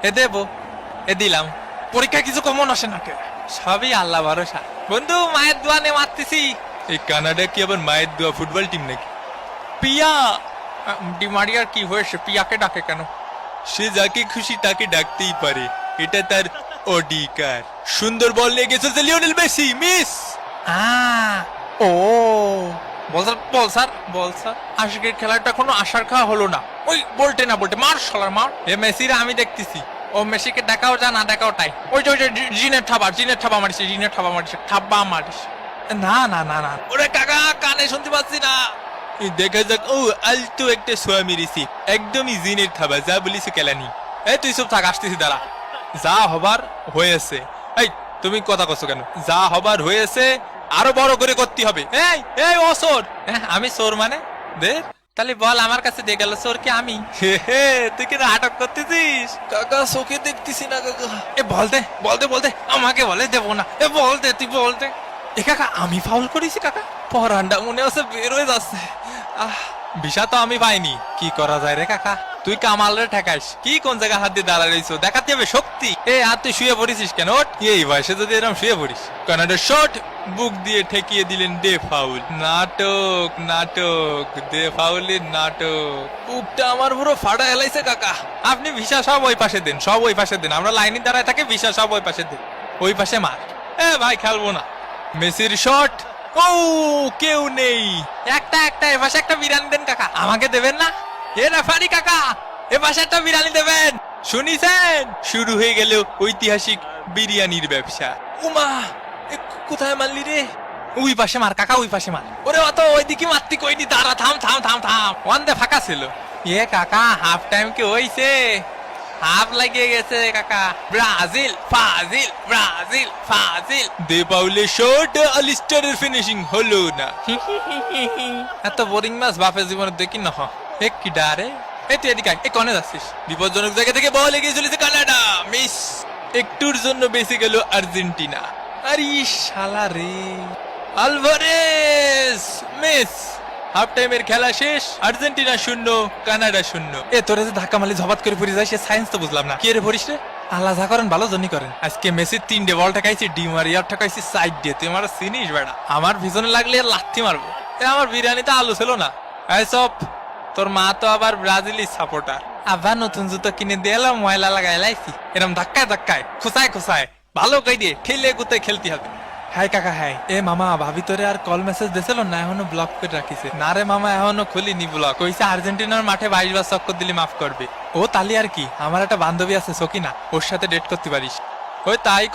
এ দেবো, এ দিলাম। পরীক্ষা কিছু কমন আসে না কে? সবই আল্লাহ ভরসা। বন্ধু মায়ের দোয়া নে মারতেছি। এই কানাডা কি আবার মায়ের দোয়া ফুটবল টিম নাকি? পিয়া ডিমারিয়ার কি হয়েছে? পিয়াকে ডাকে কেন? সে যাকে খুশি তাকে ডাকতেই পারে, এটা তার অধিকার। সুন্দর বল নিয়ে গেছে লিওনেল মেসি, মিস। ও বল স্যার, বল স্যার। আজকের খেলাটা কোনো আশার খাওয়া হলো না। ওই বলতে না বলতে মার শালার মার। এ মেসিরা আমি দেখতেছি। ও মেসিকে দেখাও যা না দেখাও তাই। ওই যে জিনের ঠাবা মারিছে, ঠাব্বা মারিছে। না না না না, ওরে কাকা কানে শুনতে পাচ্ছি না। দেখা যাক। ও আলতো একটা সোয়া মেরেছি, একদমই জিনের থাবা। যা বলিস কেলানি। এই তুই সব থাক, আসতেছি দাঁড়া। যা হবার হয়েছে। এই তুমি কথা কছো কেন? যা হবার হয়েছে আরো বড় করে করতে হবে। এই এই ও সোর। আমি সোর মানে? দে তাহলে বল, আমার কাছে দিয়ে গেল সোর কি আমি? তুই কি নাটক করতেছিস? কাকা চোখে দেখতেছি না কাকা। এ বলতে আমাকে বলে দেবো না। এ বলতে তুই বলতে। এ কাকা আমি ফাউল করেছি কাকা? পরান্ডা মনে হচ্ছে বের হয়ে যাচ্ছে। ভিসা তো আমি পাইনি, কি করা যায় রে কাকা? তুই কামাল রে ঠেকাইস কি? কোন জায়গায় হাত দিয়ে দাঁড়ায় রইছো? দেখাতে হবে শক্তি। এ আর তুই শুয়ে পড়িস কেন? এই বয়সে যদি এরকম শুয়ে পড়িস। কানাডার শট বুক দিয়ে ঠেকিয়ে দিলেন দে ফাউল। নাটক দে ফাউলের নাটক। বুকটা আমার পুরো ফাটা এলাইছে কাকা। আপনি ভিসা সব ওই পাশে দেন, সব ওই পাশে দেন। আমরা লাইনে দাঁড়ায় থাকে, ভিসা সব ওই পাশে দেন। ওই পাশে মার। এ ভাই খেলবো না। মেসির শট। ও কেউ নেই। একটা এ পাশে একটা বিরিয়ানি দেন কাকা। আমাকে দেবেন না? এ রেফারি কাকা, এ পাশে একটা বিরিয়ানি দেবেন। শুনিছেন? শুরু হয়ে গেল ঐতিহাসিক বিরিয়ানির ব্যবসা। উমা কোথায় মারলি রে? ওই পাশে মার কাকা, ওই পাশে মার। ওরে অত ওইদিকে মারতি কইনি, দাঁড়া থাম। ওয়ান দে ফাঁকা ছিল। এ কাকা হাফ টাইম কি হইছে? হাফ লাগিয়ে গেছে কাকা। ব্রাজিল ফাজিল। দে পাউলে শট, আলিস্টারের ফিনিশিং হলো না। এত বোরিং ম্যাচ বাপের জীবনে দেখি না। এক কি ডারে। এই তুই এদিকে আয়। এই কনে যাচ্ছিস? বিপজ্জনক জায়গা থেকে বল এগিয়ে চলেছে কানাডা, মিস। একটুর জন্য বেঁচে গেল আর্জেন্টিনা। আরে শালা রে। Alvarez miss. হাফ টাইমের খেলা শেষ, আর্জেন্টিনা 0 কানাডা 0। এ তোরে যে ধাক্কা মারলি ঝপাত করে পড়ে যায়, সে সায়েন্স তো বুঝলাম না। কে রে পড়িস রে? আল্লাহ যা করেন ভালো জনই করেন। আজকে মেসি 3 বল ঠেকাইছি, ডিমারিয়ার ঠেকাইছি সাইড দিয়ে। তুই আমার চিনিস বেড়া? আমার পিছনে লাগলে লাথি মারবো। এ আমার বিরিয়ানিতে আলু ছিল না। এই সব তোর মা তো আবার ব্রাজিলি সাপোর্টার। আবার নতুন জুতো কিনে দিলাম, ময়লা লাগাই লাইছি। এরকম ধাক্কায় খুসায় ভালো কই দিয়ে ঠেলে গুতে খেলতে হবে। হাই কাকা হাই। এ মামা ভাবি তোরে আর কল মেসেজ দিছিল না? এখনো ব্লক করে রাখিছে। না রে মামা এখনো খুলিনি ব্লক। কইছে আর্জেন্টিনার মাঠে 22 বার চক্কর দিলে মাফ করবে। ও তালি আর কি, আমার একটা বান্ধবী আছে সকিনা, ওর সাথে ডেট করতে পারিস। ওই তাই